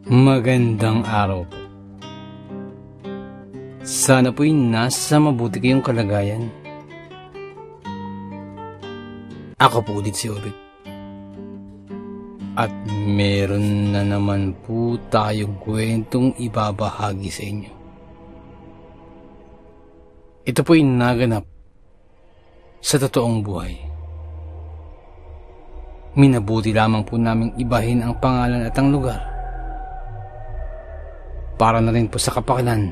Magandang araw po. Sana po'y nasa mabuti kayong kalagayan. Ako po ulit si Orit. At meron na naman po tayong kwentong ibabahagi sa inyo. Ito po'y naganap sa totoong buhay. Minabuti lamang po naming ibahin ang pangalan at ang lugar para na rin po sa kapakanan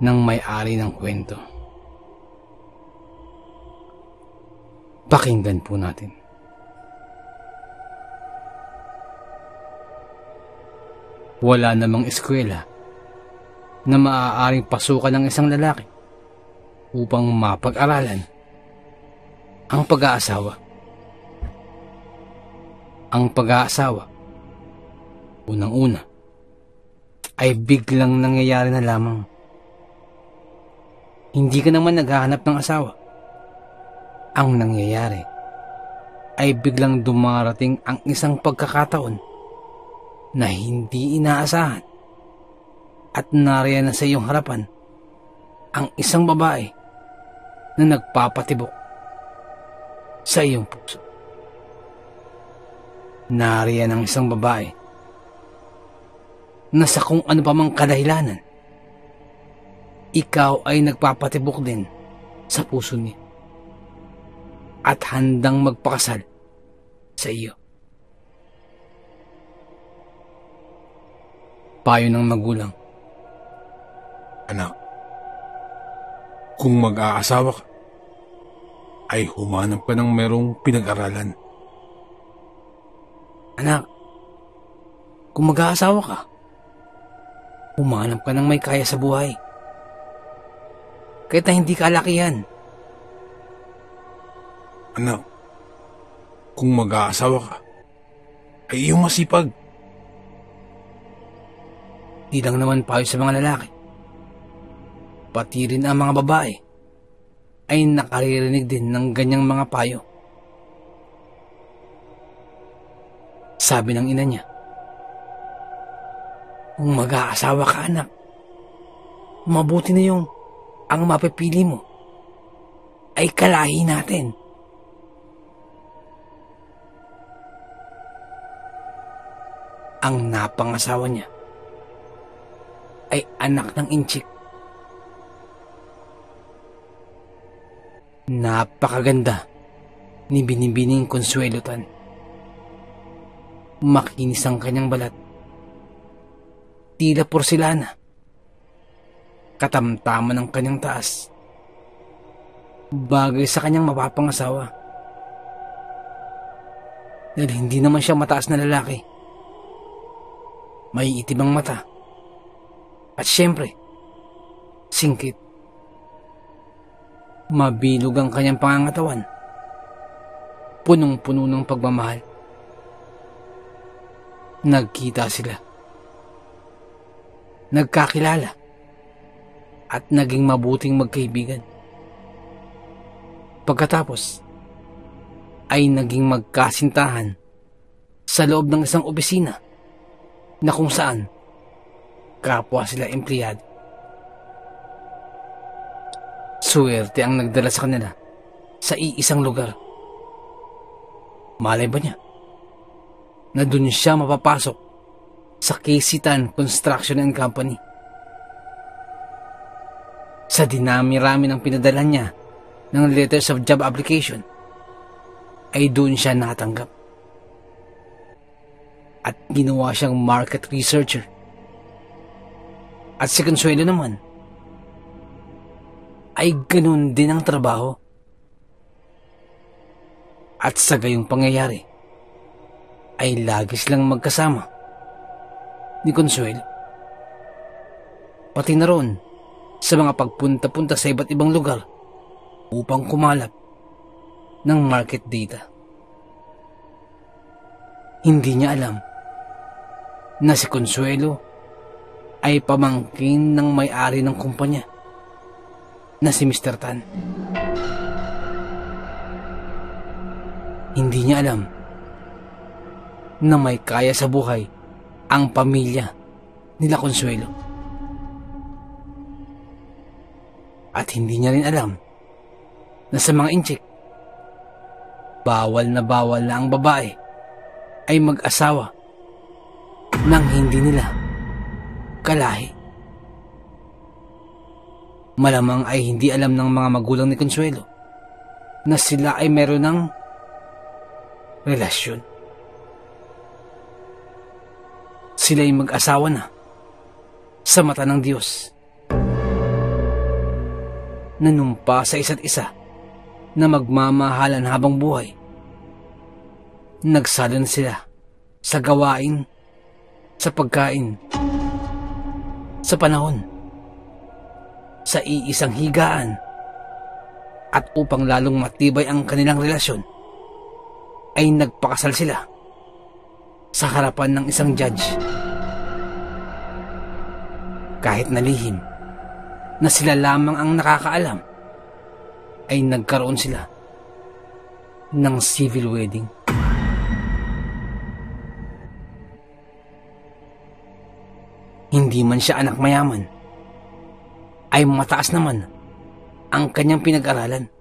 ng may-ari ng kwento. Pakinggan po natin. Wala namang eskwela na maaaring pasukan ng isang lalaki upang mapag-aralan ang pag-aasawa. Ang pag-aasawa, unang-una, ay biglang nangyayari na lamang. Hindi ka naman naghahanap ng asawa. Ang nangyayari ay biglang dumarating ang isang pagkakataon na hindi inaasahan at nariyan na sa iyong harapan ang isang babae na nagpapatibok sa iyong puso. Nariyan ang isang babae na sa kung ano pa mang kadahilanan, ikaw ay nagpapatibok din sa puso niya at handang magpakasal sa iyo. Payo ng magulang. Anak, kung mag-aasawa ka, ay humanap ka ng merong pinag-aralan. Anak, kung mag-aasawa ka, humanap ka ng may kaya sa buhay. Kahit na hindi ka lakihan. Anak, kung mag-aasawa ka, ay iyong masipag. Di lang naman payo sa mga lalaki, pati rin ang mga babae ay nakaririnig din ng ganyang mga payo. Sabi ng ina niya, kung mag-aasawa ka anak, mabuti na yung ang mapipili mo ay kalahi natin. Ang napangasawa niya ay anak ng inchik. Napakaganda ni Binibining Consuelo Tan. Makinis ang kanyang balat. Tila porselana. Katamtaman ng kanyang taas. Bagay sa kanyang mapapangasawa. Dahil hindi naman siya mataas na lalaki. May itim ang mata. At syempre, singkit. Mabilog ang kanyang pangangatawan. Punong-puno ng pagmamahal. Nagkita sila. Nagkakilala. At naging mabuting magkaibigan. Pagkatapos, ay naging magkasintahan sa loob ng isang opisina na kung saan kapwa sila empleyado. Swerte ang nagdala sa kanila sa iisang lugar. Malay ba niya na dun siya mapapasok sa KC Tan Construction and Company? Sa dinami-rami ng pinadala niya ng letters of job application, ay doon siya natanggap. At ginawa siyang market researcher. At si Consuelo naman, ay ganun din ang trabaho. At sa gayong pangyayari, ay lagi silang magkasama ni Consuelo. Pati na roon sa mga pagpunta-punta sa iba't ibang lugar upang kumalap ng market data. Hindi niya alam na si Consuelo ay pamangkin ng may-ari ng kumpanya na si Mr. Tan. Hindi niya alam na may kaya sa buhay ang pamilya nila Consuelo. At hindi niya rin alam na sa mga inchik, bawal na ang babae ay mag-asawa nang hindi nila kalahi. Malamang ay hindi alam ng mga magulang ni Consuelo na sila ay meron ng relasyon. Sila ay mag-asawa na sa mata ng Diyos. Nanumpa sa isa't isa na magmamahalan habang buhay. Nagsalo na sila sa gawain, sa pagkain, sa panahon, sa iisang higaan, at upang lalong matibay ang kanilang relasyon, ay nagpakasal sila sa harapan ng isang judge. Kahit nalihim na sila lamang ang nakakaalam, ay nagkaroon sila ng civil wedding. Hindi man siya anak mayaman, ay mataas naman ang kanyang pinag-aralan.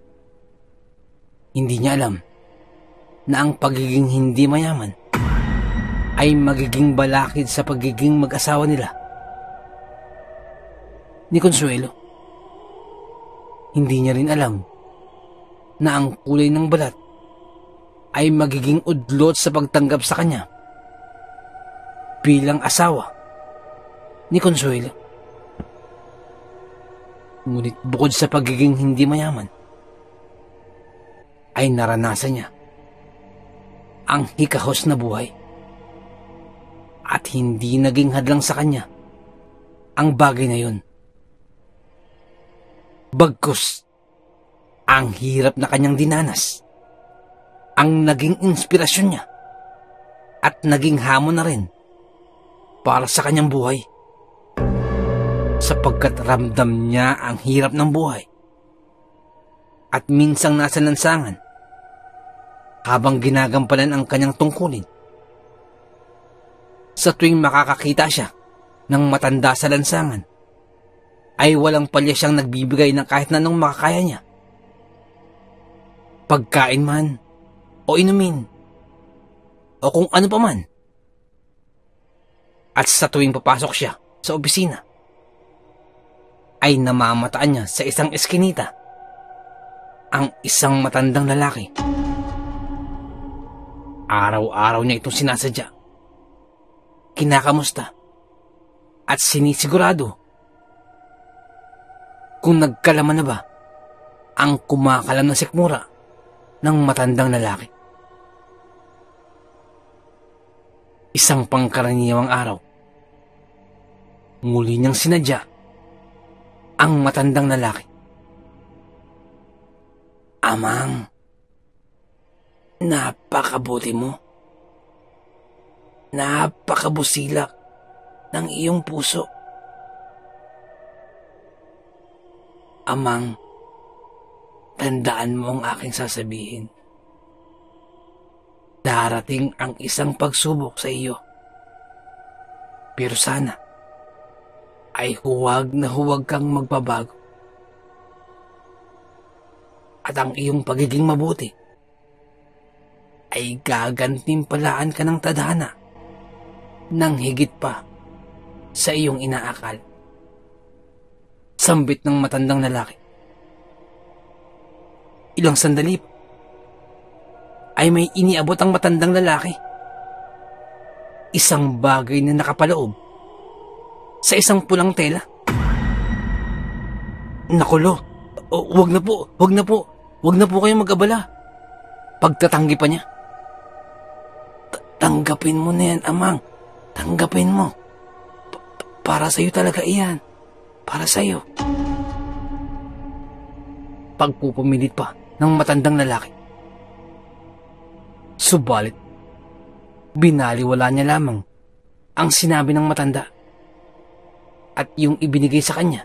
Hindi niya alam na ang pagiging hindi mayaman ay magiging balakid sa pagiging mag-asawa nila ni Consuelo. Hindi niya rin alam na ang kulay ng balat ay magiging udlot sa pagtanggap sa kanya bilang asawa ni Consuelo. Ngunit bukod sa pagiging hindi mayaman, ay naranasan niya ang hikahos na buhay. At hindi naging hadlang sa kanya ang bagay na yun. Bagkus, ang hirap na kanyang dinanas ang naging inspirasyon niya at naging hamon na rin para sa kanyang buhay. Sapagkat ramdam niya ang hirap ng buhay at minsang nasa lansangan habang ginagampanan ang kanyang tungkulin. Sa tuwing makakakita siya ng matanda sa lansangan, ay walang palya siyang nagbibigay ng kahit na anong makakaya niya. Pagkain man, o inumin, o kung ano pa man. At sa tuwing papasok siya sa opisina, ay namamataan niya sa isang eskinita ang isang matandang lalaki. Araw-araw niya itong sinasadya, kinakamusta, at sinisigurado kung nagkalaman na ba ang kumakalam na sikmura ng matandang lalaki. Isang pangkaraniwang araw, muli niyang sinadya ang matandang lalaki. Amang, napakabuti mo. Napakabusilak ng iyong puso. Amang, tandaan mo ang aking sasabihin. Darating ang isang pagsubok sa iyo. Pero sana ay huwag na huwag kang magbabago. At ang iyong pagiging mabuti ay gagantimpalaan ka ng tadhana ng higit pa sa iyong inaakal. Sambit ng matandang lalaki. Ilang sandali ay may iniabot ang matandang lalaki. Isang bagay na nakapaloob sa isang pulang tela. Nakulo, wag na po kayong mag-abala. Pagtatanggi pa niya. Tanggapin mo na yan, Amang. Tanggapin mo. Para sa'yo talaga iyan. Para sa'yo. Pagpupumilit pa ng matandang lalaki. Subalit, binaliwala niya lamang ang sinabi ng matanda. At yung ibinigay sa kanya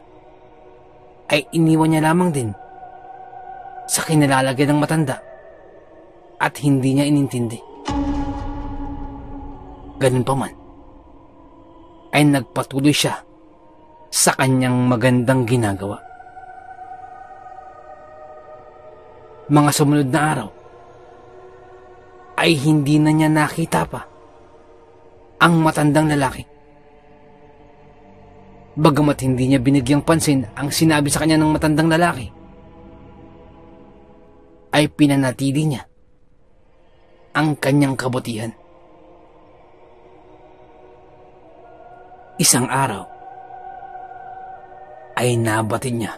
ay iniwan niya lamang din sa kinalalagyan ng matanda at hindi niya inintindi. Ganun pa man, ay nagpatuloy siya sa kanyang magandang ginagawa. Mga sumunod na araw ay hindi na niya nakita pa ang matandang lalaki. Bagamat hindi niya binigyang pansin ang sinabi sa kanya ng matandang lalaki, ay pinanatili niya ang kanyang kabutihan. Isang araw ay nabatid niya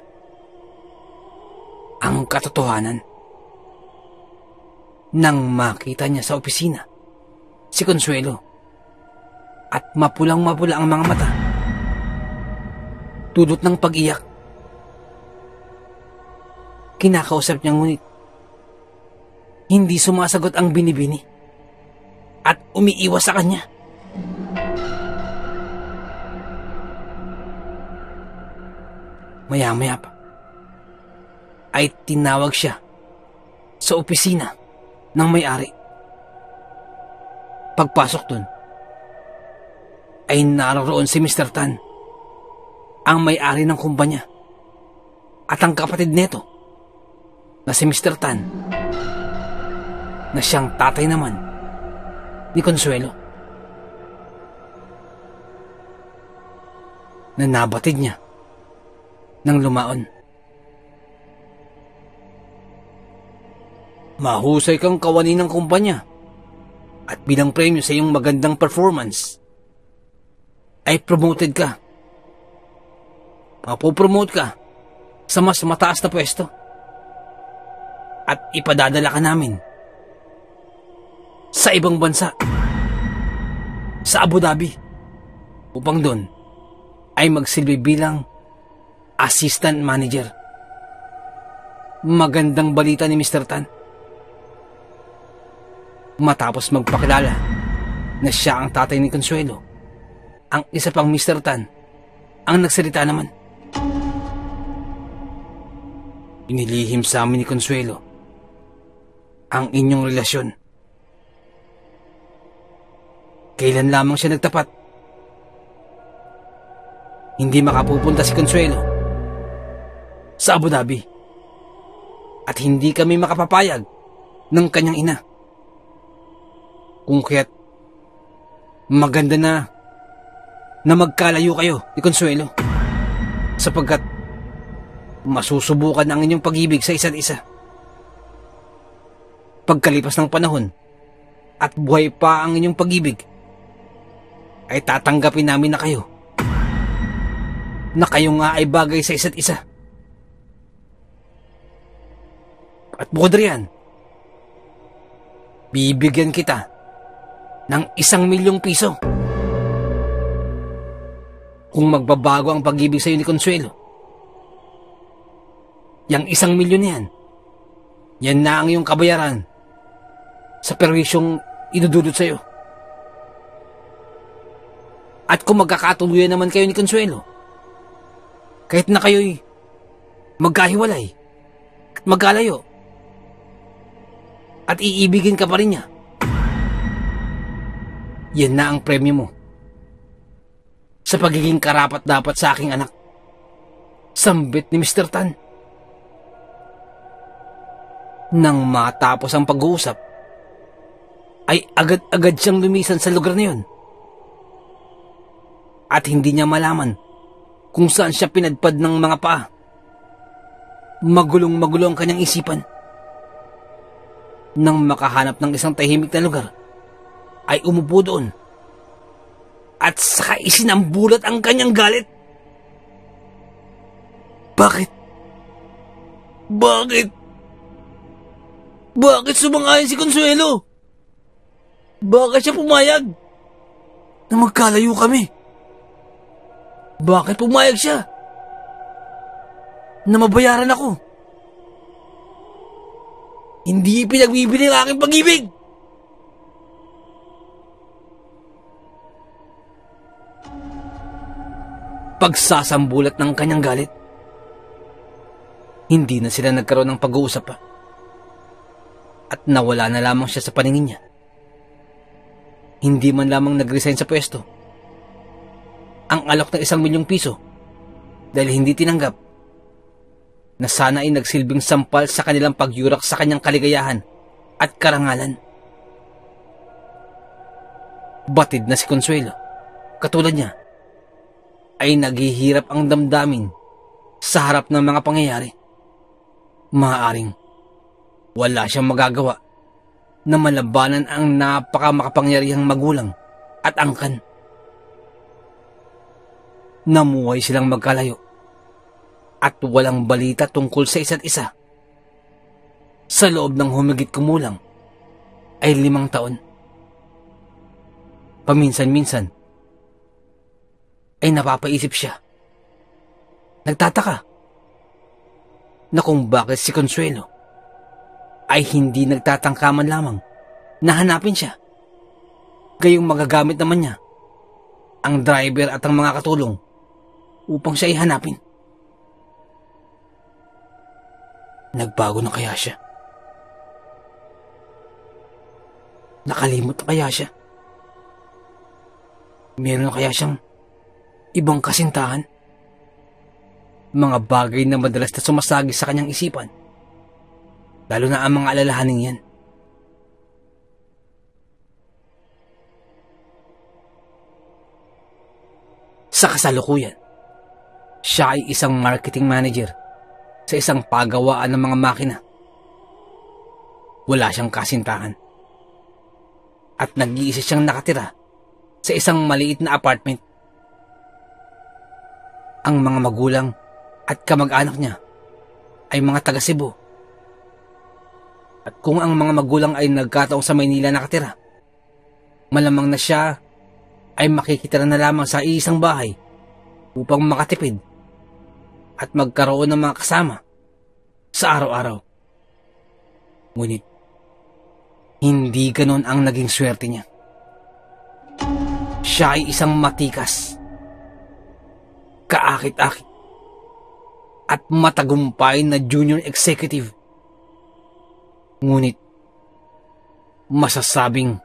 ang katotohanan nang makita niya sa opisina si Consuelo at mapulang-mapula ang mga mata, dulot ng pag-iyak. Kinakausap niya ngunit hindi sumasagot ang binibini at umiiwas sa kanya. Maya-maya pa ay tinawag siya sa opisina ng may-ari. Pagpasok dun ay naroon si Mr. Tan, ang may-ari ng kumpanya, at ang kapatid neto na si Mr. Tan, na siyang tatay naman ni Consuelo, na nabatid niya ng lumaon. Mahusay kang kawani ng kumpanya at bilang premyo sa iyong magandang performance ay promoted ka. Mapopromote ka sa mas mataas na pwesto at ipadadala ka namin sa ibang bansa, sa Abu Dhabi, upang doon ay magsilbi bilang assistant manager. Magandang balita ni Mr. Tan. Matapos magpakilala na siya ang tatay ni Consuelo, ang isa pang Mr. Tan ang nagsalita naman. Inilihim sa amin ni Consuelo ang inyong relasyon. Kailan lamang siya nagtapat? Hindi makapupunta si Consuelo sa Abu Dhabi at hindi kami makapapayag ng kanyang ina. Kung kaya't maganda na magkalayo kayo ni Consuelo, sapagkat masusubukan ang inyong pag-ibig sa isa't isa. Pagkalipas ng panahon at buhay pa ang inyong pag-ibig, ay tatanggapin namin na kayo nga ay bagay sa isa't isa. At bukod riyan, bibigyan kita ng 1,000,000 piso kung magbabago ang pag-ibig sa iyo ni Consuelo. Yang 1,000,000 yan, yan na ang iyong kabayaran sa perwisyong idudulot sa iyo. At kung magkakatuluyan naman kayo ni Consuelo, kahit na kayo'y magkahiwalay at magkalayo, at iibigin ka pa rin niya, yan na ang premyo mo sa pagiging karapat-dapat sa aking anak. Sambit ni Mr. Tan. Nang matapos ang pag-uusap, ay agad-agad siyang lumisan sa lugar na yun. At hindi niya malaman kung saan siya pinadpad ng mga paa. Magulong-magulo ang kanyang isipan. Nang makahanap ng isang tahimik na lugar, ay umupo doon at saka isinambulat ang kanyang galit. Bakit? Bakit sumang-ayon si Consuelo? Bakit siya pumayag na magkalayo kami? Bakit pumayag siya na mabayaran ako? Hindi pinagbibili ang aking pag-ibig. Pagsasambulat ng kanyang galit, hindi na sila nagkaroon ng pag-uusap pa. At nawala na lamang siya sa paningin niya. Hindi man lamang nag-resign sa pwesto. ang alok ng 1,000,000 piso dahil hindi tinanggap na sana ay nagsilbing sampal sa kanilang pagyurak sa kanyang kaligayahan at karangalan. Batid na si Consuelo, katulad niya, ay naghihirap ang damdamin sa harap ng mga pangyayari. Maaaring wala siyang magagawa na malabanan ang napakamakapangyarihang magulang at angkan. Namuhay silang magkalayo at walang balita tungkol sa isa't isa. Sa loob ng humigit kumulang ay 5 taon. Paminsan-minsan ay napapaisip siya. Nagtataka na kung bakit si Consuelo ay hindi nagtatangkaman lamang na hanapin siya. Gayong magagamit naman niya ang driver at ang mga katulong upang siya ay hanapin. Nagbago na kaya siya? Nakalimot na kaya siya? Meron na kaya siyang ibang kasintahan? Mga bagay na madalas na sumasagi sa kanyang isipan, lalo na ang mga alalahaning yan. Sa kasalukuyan, siya ay isang marketing manager sa isang pagawaan ng mga makina. Wala siyang kasintahan at nag-iisa siyang nakatira sa isang maliit na apartment. Ang mga magulang at kamag-anak niya ay mga taga Cebu. At kung ang mga magulang ay nagkataong sa Maynila nakatira, malamang na siya ay makikitira na lamang sa isang bahay upang makatipid at magkaroon ng mga kasama sa araw-araw. Ngunit hindi ganon ang naging swerte niya. Siya ay isang matikas, kaakit-akit at matagumpay na junior executive. Ngunit masasabing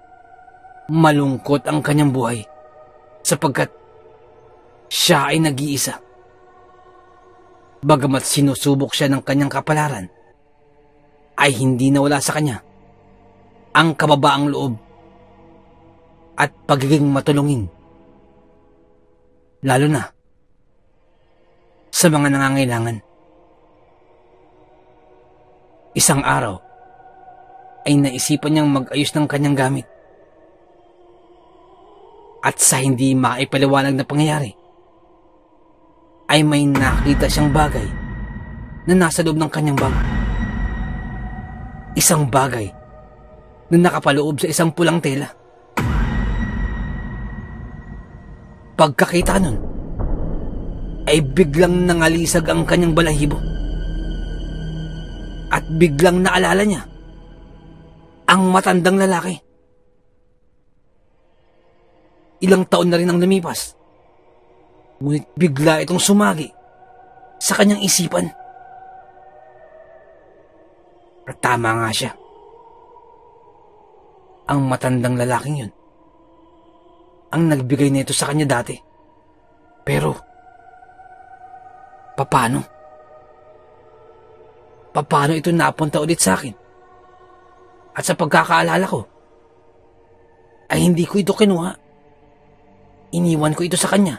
malungkot ang kanyang buhay sapagkat siya ay nag-iisa. Bagamat sinusubok siya ng kanyang kapalaran, ay hindi nawala sa kanya ang kababaang loob at pagiging matulungin, lalo na sa mga nangangailangan. Isang araw ay naisipan niyang mag-ayos ng kanyang gamit. At sa hindi maipaliwanag na pangyayari, ay may nakita siyang bagay na nasa loob ng kanyang bag. Isang bagay na nakapaloob sa isang pulang tela. Pagkakita nun, ay biglang nangalisag ang kanyang balahibo. At biglang naalala niya ang matandang lalaki. Ilang taon na rin ang lumipas, ngunit bigla itong sumagi sa kanyang isipan. At tama nga siya. Ang matandang lalaking yun ang nagbigay nito sa kanya dati. Pero paano? Paano ito napunta ulit sa akin? At sa pagkakaalala ko, ay hindi ko ito kinuha. Iniwan ko ito sa kanya.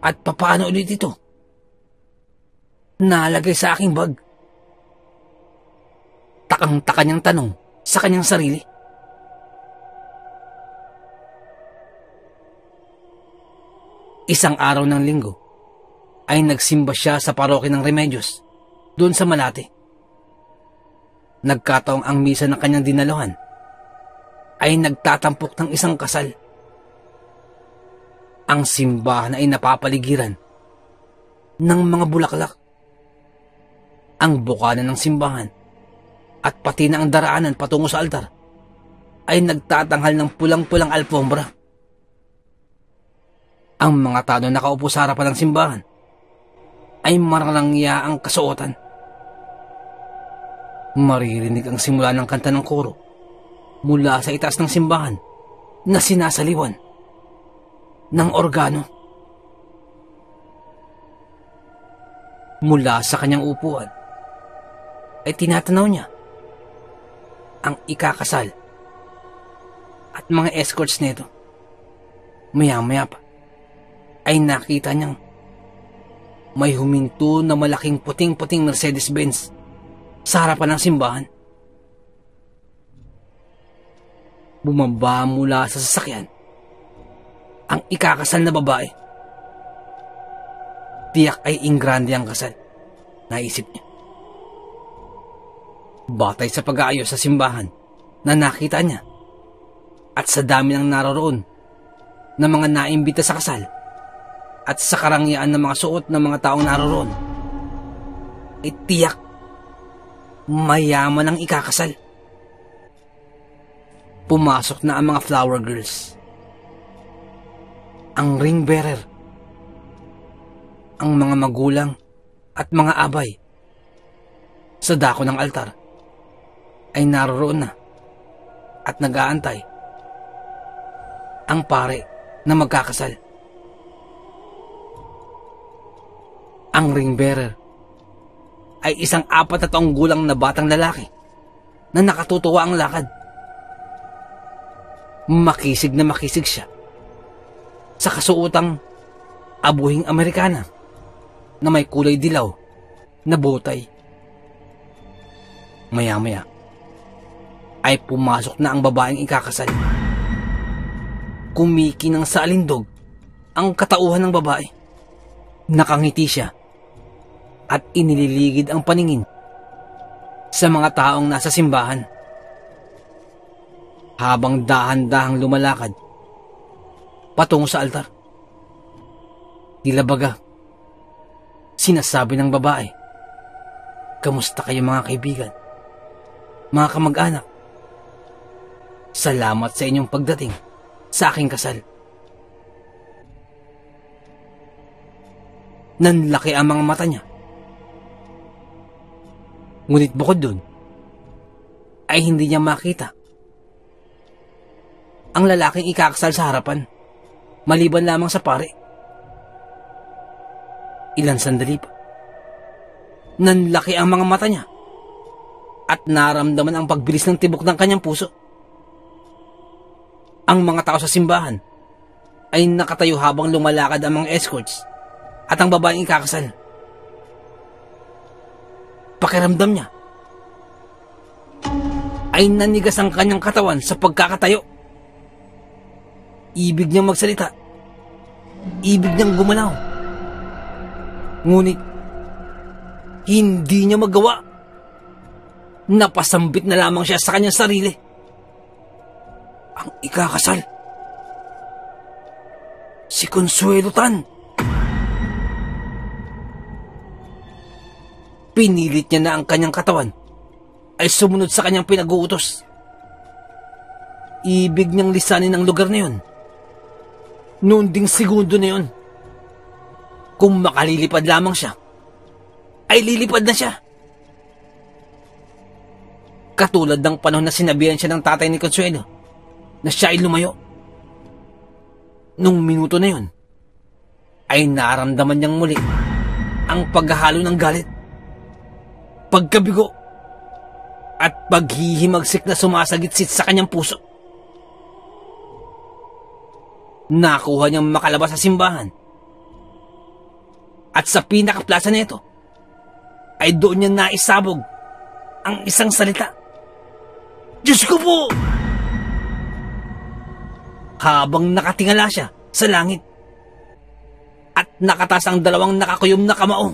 At paano ulit ito nalagay sa aking bag? Takang-taka niyang tanong sa kanyang sarili. Isang araw ng linggo ay nagsimba siya sa parokya ng Remedios doon sa Malate. Nagkataong ang misa ng kanyang dinaluhan ay nagtatampok ng isang kasal. Ang simbahan ay napapaligiran ng mga bulaklak. Ang bukana ng simbahan at pati na ang daraanan patungo sa altar ay nagtatanghal ng pulang-pulang alfombra. Ang mga tao nakaupo sa harapan ng simbahan ay marangya ang kasuotan. Maririnig ang simula ng kanta ng koro mula sa itaas ng simbahan na sinasaliwan ng organo. Mula sa kanyang upuan ay tinatanaw niya ang ikakasal at mga escorts nito. Maya-maya pa ay nakita niyang may huminto na malaking puting-puting Mercedes-Benz sa harapan ng simbahan. Bumaba mula sa sasakyan ang ikakasal na babae. Tiyak ay ingrande ang kasal, naisip niya. Batay sa pag-aayos sa simbahan na nakita niya at sa dami ng naroroon na mga naimbita sa kasal at sa karangyaan ng mga suot ng mga taong naroroon, ay tiyak mayaman ang ikakasal. Pumasok na ang mga flower girls, ang ring bearer, ang mga magulang at mga abay. Sa dako ng altar ay naroroon na at nag-aantay ang pare na magkakasal. Ang ring bearer ay isang 4 na taong gulang na batang lalaki na nakatutuwa ang lakad. Makisig na makisig siya sa kasuotang abuhing Amerikana na may kulay dilaw na botay. Maya-maya ay pumasok na ang babaeng ikakasal. Kumikinang sa alindog ang katauhan ng babae. Nakangiti siya at inililigid ang paningin sa mga taong nasa simbahan. Habang dahan-dahang lumalakad patungo sa altar, tila baga sinasabi ng babae, "Kamusta kayo mga kaibigan, mga kamag-anak? Salamat sa inyong pagdating sa aking kasal." Nanlaki ang mga mata niya. Ngunit bukod dun, ay hindi niya makita ang lalaking ikakasal sa harapan, maliban lamang sa pare. Ilang sandali pa, nanlaki ang mga mata niya at naramdaman ang pagbilis ng tibok ng kanyang puso. Ang mga tao sa simbahan ay nakatayo habang lumalakad ang mga escorts at ang babaeng ikakasal. Pakiramdam niya ay nanigas ang kanyang katawan sa pagkakatayo. Ibig niyang magsalita, ibig niyang gumalaw, ngunit hindi niya magawa. Napasambit na lamang siya sa kanyang sarili. Ang ikakasal, si Consuelo Tan. Pinilit niya na ang kanyang katawan ay sumunod sa kanyang pinag-uutos. Ibig niyang lisanin ang lugar na yun. Noon ding segundo na yun. Kung makalilipad lamang siya, ay lilipad na siya. Katulad ng panahon na sinabihan siya ng tatay ni Consuelo na siya ay lumayo. Nung minuto na yun, ay naramdaman niyang muli ang paghahalo ng galit, pagkabigo, at paghihimagsik na sumasagitsit sa kanyang puso. Nakuha niyang makalabas sa simbahan. At sa pinakaplaza nito, ay doon niya naisabog ang isang salita, "Diyos ko po!" Habang nakatingala siya sa langit at nakatas ang 2 nakakuyom na kamao.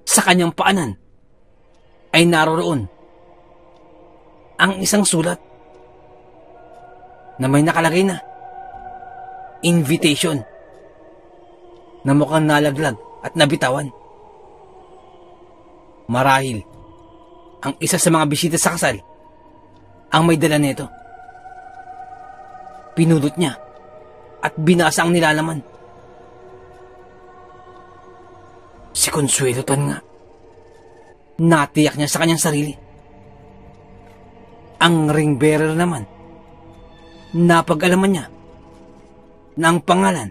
Sa kanyang paanan ay naroroon ang isang sulat na may nakalagay na invitation na mukhang nalaglag at nabitawan. Marahil ang isa sa mga bisita sa kasal ang may dala nito. Pinulot niya at binasa ang nilalaman. Si Consuelo Tan nga. Natiyak niya sa kanyang sarili. Ang ring bearer naman, napag-alaman niya na ang pangalan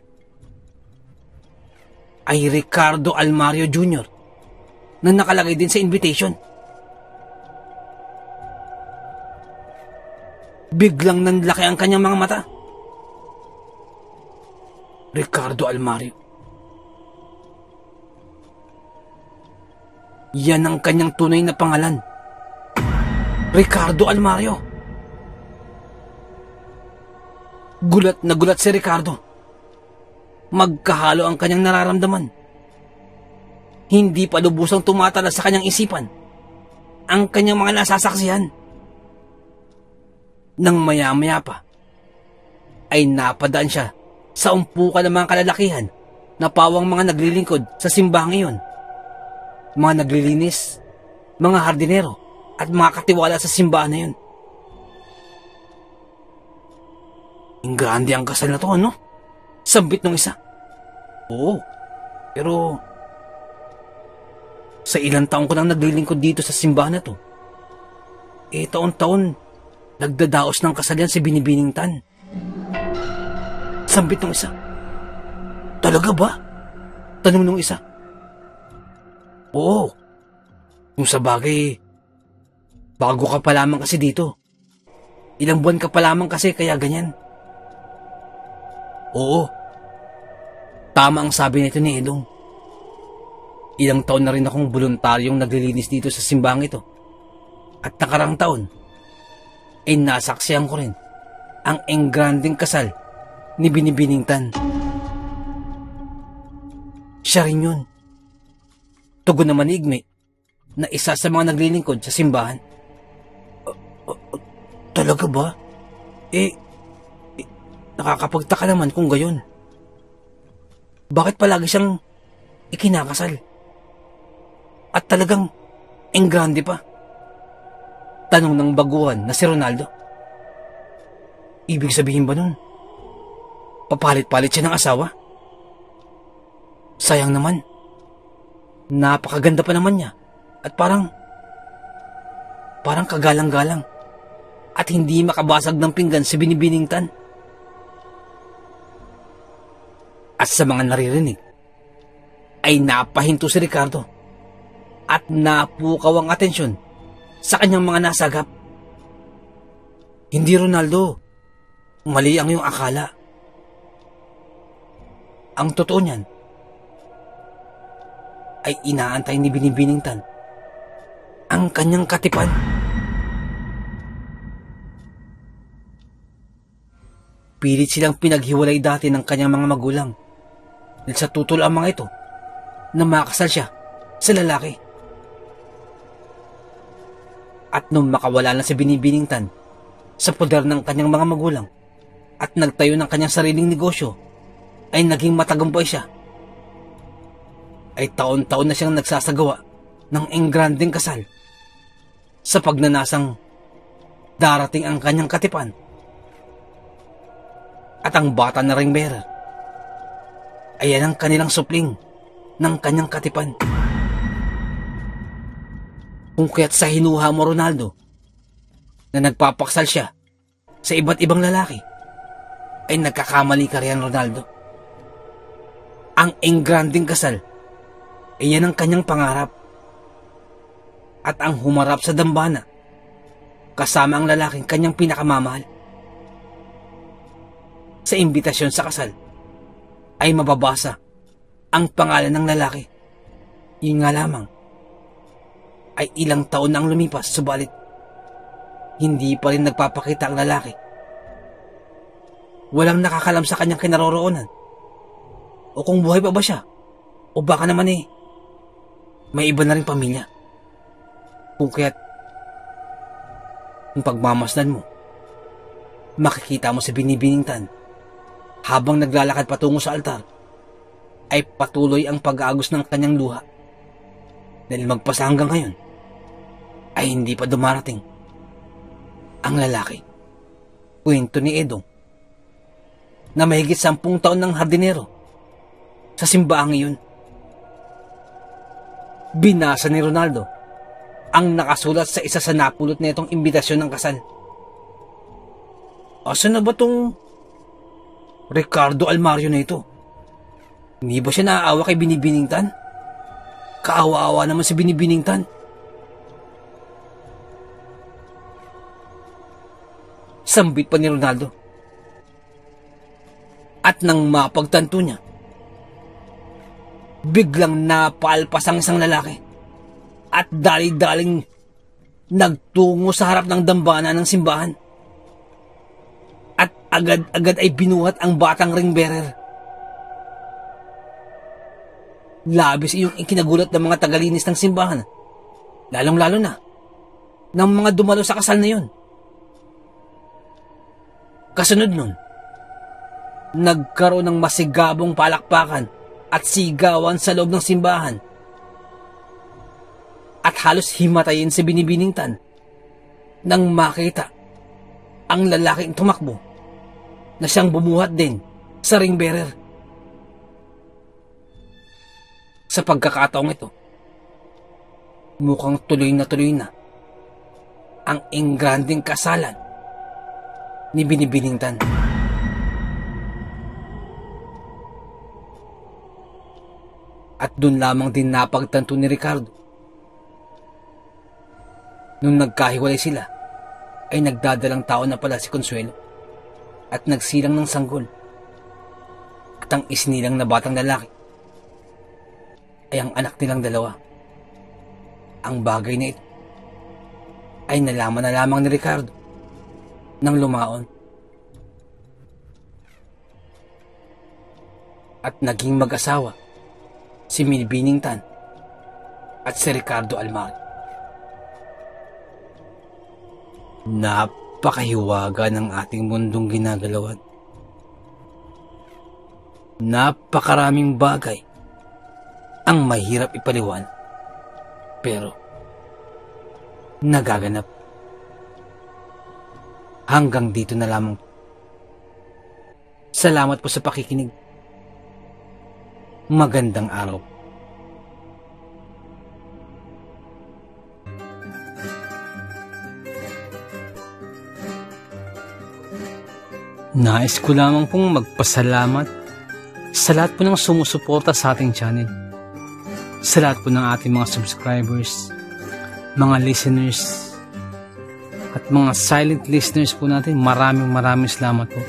ay Ricardo Almario Jr. na nakalagay din sa invitation. Biglang nanlaki ang kanyang mga mata. Ricardo Almario. Yan ang kanyang tunay na pangalan. Ricardo Almario. Gulat na gulat si Ricardo. Magkahalo ang kanyang nararamdaman. Hindi pa lubusang tumatala sa kanyang isipan ang kanyang mga nasasaksihan. Nang maya-maya pa, ay napadaan siya sa umpukan ng mga kalalakihan na pawang mga naglilingkod sa simbahan iyon. Mga naglilinis, mga hardinero, at mga katiwala sa simbahan na yun. Ang grande ang kasal na to, ano? Sambit nung isa. Oo, pero sa ilang taon ko nang naglilingkod dito sa simbahan na to, taon-taon nagdadaos ng kasal yan si Binibining Tan. Sambit nung isa. Talaga ba? Tanong nung isa. Oo. Kung sa bagay, bago ka pa lamang kasi dito. Ilang buwan ka pa lamang kasi kaya ganyan. Oo. Tama ang sabi nito ni Edong. Ilang taon na rin akong voluntaryong naglilinis dito sa simbahang ito. At nakarang taon, ay nasaksihan ko rin ang engranding kasal ni Binibining Tan. Siya rin yun. Tugon naman ni Igme na isa sa mga naglilingkod sa simbahan. Talaga ba? Nakakapagtaka naman kung gayon. Bakit palagi siyang ikinakasal? At talagang engrande pa? Tanong ng baguhan na si Ronaldo. Ibig sabihin ba nun? Papalit-palit siya ng asawa? Sayang naman. Napakaganda pa naman niya. At parang kagalang-galang. At hindi makabasag ng pinggan si Binibining Tan. At sa mga naririnig, ay napahinto si Ricardo at napukaw ang atensyon sa kanyang mga nasagap. Hindi, Ronaldo. Mali ang iyong akala. Ang totoo niyan ay inaantay ni Binibining Tan ang kanyang katipan. Pilit silang pinaghiwalay dati ng kanyang mga magulang dahil sa tutol ang mga ito na makasal siya sa lalaki. At nung makawala na si Binibining Tan sa poder ng kanyang mga magulang at nagtayo ng kanyang sariling negosyo, ay naging matagumpay siya. Ay taon-taon na siyang nagsasagawa ng engranding kasal sa pagnanasang darating ang kanyang katipan. At ang bata na ring bearer ay yan ang kanilang supling ng kanyang katipan. Kung kaya't sa hinuha mo, Ronaldo, na nagpapaksal siya sa iba't ibang lalaki, ay nagkakamali ka riyan, Ronaldo. Ang engranding kasal ay yan ang kanyang pangarap. At ang humarap sa dambana kasama ang lalaking kanyang pinakamamahal. Sa imbitasyon sa kasal ay mababasa ang pangalan ng lalaki. Yun nga lamang ay ilang taon na ang lumipas, subalit hindi pa rin nagpapakita ang lalaki. Walang nakakalam sa kanyang kinaroroonan o kung buhay pa ba siya, o baka naman may iba na rin pamilya. Kung kaya't kung pagmamasdan mo, makikita mo si Binibining Tan habang naglalakad patungo sa altar, ay patuloy ang pag-aagos ng kanyang luha. Dahil magpasa hanggang ngayon, ay hindi pa dumarating ang lalaki. Kwento ni Edong na mahigit 10 taon ng hardinero sa simbaang iyon. Binasa ni Ronaldo ang nakasulat sa isa sa napulot na itong imbitasyon ng kasal. Asa na ba tong Ricardo Almario na ito? Hindi ba siya naaawa kay Binibining Tan? Kaawa-awa naman si Binibining Tan. Sambit pa ni Ronaldo. At nang mapagtanto niya, biglang napalpas ang isang lalaki at dali-daling nagtungo sa harap ng dambana ng simbahan. At agad-agad ay binuhat ang batang ring bearer. Labis iyong ikinagulat ng mga tagalinis ng simbahan, lalong-lalo na ng mga dumalo sa kasal na yun. Kasunod nun, nagkaroon ng masigabong palakpakan at sigawan sa loob ng simbahan. At halos himatayin si Binibining Tan nang makita ang lalaking tumakbo na siyang bumuhat din sa ring bearer. Sa pagkakataong ito, mukhang tuloy na ang ingranding kasalan ni Binibining Tan. At doon lamang din napagtanto ni Ricardo. Nung nagkahiwalay sila, ay nagdadalang tao na pala si Consuelo at nagsilang ng sanggol. At ang isinilang na batang lalaki ay ang anak nilang dalawa. Ang bagay na ito ay nalaman na lamang ni Ricardo nang lumaon. At naging mag-asawa si Binibining Tan at si Ricardo Almario. Napakahiwaga ng ating mundong ginagalawan. Napakaraming bagay ang mahirap ipaliwan, pero nagaganap. Hanggang dito na lamang. Salamat po sa pakikinig. Magandang araw. Nais ko lamang pong magpasalamat sa lahat po ng sumusuporta sa ating channel. Sa lahat po ng ating mga subscribers, mga listeners, at mga silent listeners po natin. Maraming salamat po.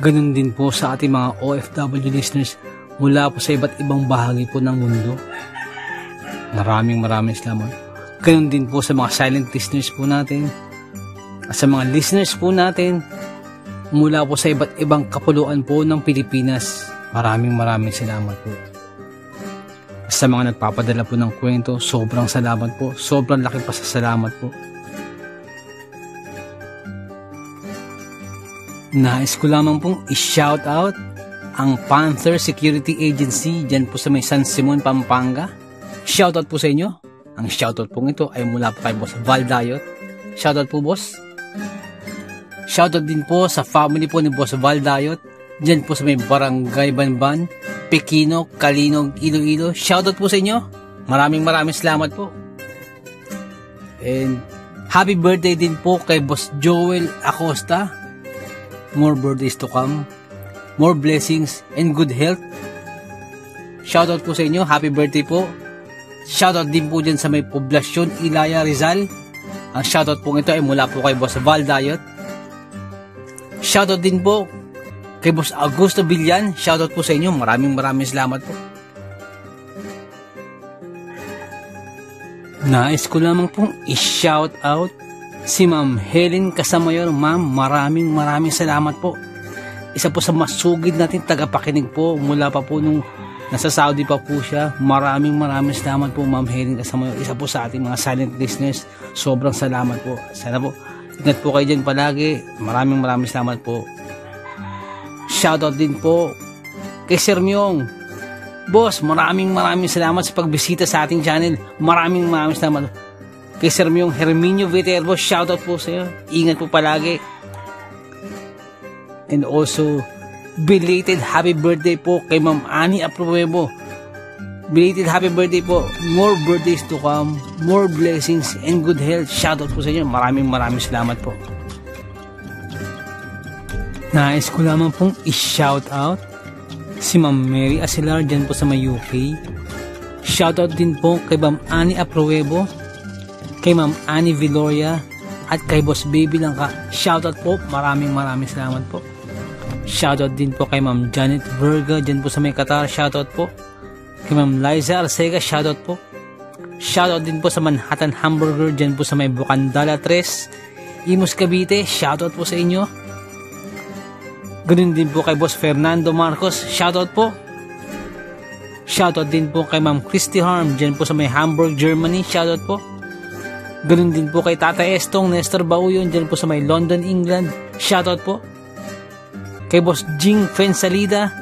Ganun din po sa ating mga OFW listeners mula po sa iba't ibang bahagi po ng mundo. Maraming salamat. Ganun din po sa mga silent listeners po natin at sa mga listeners po natin mula po sa iba't ibang kapuluan po ng Pilipinas. Maraming salamat po. Sa mga nagpapadala po ng kwento, sobrang salamat po. Sobrang laki pasasalamat po. Nais ko lamang pong i-shout out ang Panther Security Agency dyan po sa may San Simon, Pampanga. Shoutout po sa inyo. Ang shoutout pong ito ay mula po kay Boss Val Dayot. Shoutout po, boss. Shoutout din po sa family po ni Boss Val Dayot dyan po sa may Barangay Banban, Pequino, Kalinog, Iloilo. Shoutout po sa inyo. Maraming salamat po. And happy birthday din po kay Boss Joel Acosta. More birthdays to come. More blessings and good health. Shoutout po sa inyo. Happy birthday po. Shoutout din po dyan sa may Poblasyon, Ilaya, Rizal. Ang shoutout po ito ay mula po kay Boss Val Dayot. Shoutout din po kay Boss Augusto Villan. Shoutout po sa inyo. Maraming salamat po. Nais ko lamang pong i-shout out si Ma'am Helen Casamayor. Ma'am, maraming salamat po. Isa po sa masugid natin tagapakinig po mula pa po nung nasa Saudi pa po siya. Maraming salamat po, Ma'am Helen Casamayor. Isa po sa ating mga silent listeners. Sobrang salamat po. Sana po ingat po kayo dyan palagi. Maraming salamat po. Shoutout din po kay Sir Myong. Boss, maraming salamat sa pagbisita sa ating channel. Maraming salamat. Kay Sir Myong Herminio Viterbo, shoutout po sa iyo. Ingat po palagi. And also, belated happy birthday po kay Ma'am Ani Apruebo. belated happy birthday po. More birthdays to come, more blessings and good health. Shoutout po sa inyo. Maraming salamat po. Nais ko lamang pong i-shoutout si Ma'am Mary Asilar dyan po sa may UK. Shoutout din po kay Ma'am Annie Apruebo, kay Ma'am Annie Viloria, at kay Boss Baby Langka. Shoutout po. Maraming salamat po. Shoutout din po kay Ma'am Janet Verga dyan po sa may Qatar. Shoutout po. Kay Ma'am Liza Arcega, shoutout po. Shoutout din po sa Manhattan Hamburger dyan po sa may Bukandala 3, Imus Cavite, shoutout po sa inyo. Ganun din po kay Boss Fernando Marcos, shoutout po. Shoutout din po kay Ma'am Christy Harm dyan po sa may Hamburg, Germany, shoutout po. Ganun din po kay Tata Estong Nestor Bauyon dyan po sa may London, England, shoutout po. Kay Boss Jing Fensalida,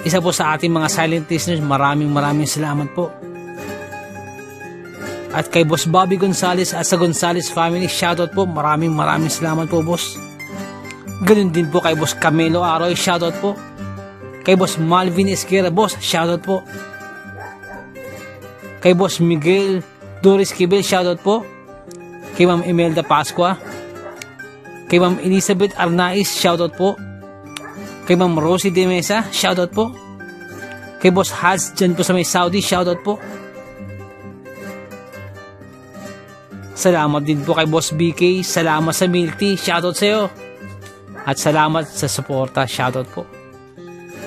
isa po sa ating mga silent listeners, maraming salamat po. At kay Boss Bobby Gonzales at sa Gonzales family, shoutout po. Maraming salamat po, boss. Ganun din po kay Boss Camelo Aroy, shoutout po. Kay Boss Malvin Esquera, boss, shoutout po. Kay Boss Miguel Doris Kibel, shoutout po. Kay Ma'am Imelda Pascua. Kay Ma'am Elizabeth Arnaiz, shoutout po. Kay Ma'am Rosie De Mesa, shoutout po. Kay Boss Haz dyan po sa may Saudi, shoutout po. Salamat din po kay Boss BK, salamat sa milk tea, shoutout sa iyo. At salamat sa suporta, shoutout po.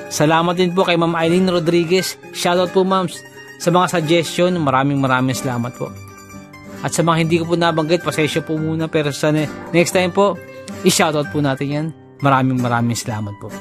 Salamat din po kay Ma'am Eileen Rodriguez, shoutout po ma'am sa mga suggestion, maraming salamat po. At sa mga hindi ko po nabanggit, pasensya po muna, pero sa next time po, i-shoutout po natin yan. Maraming salamat po.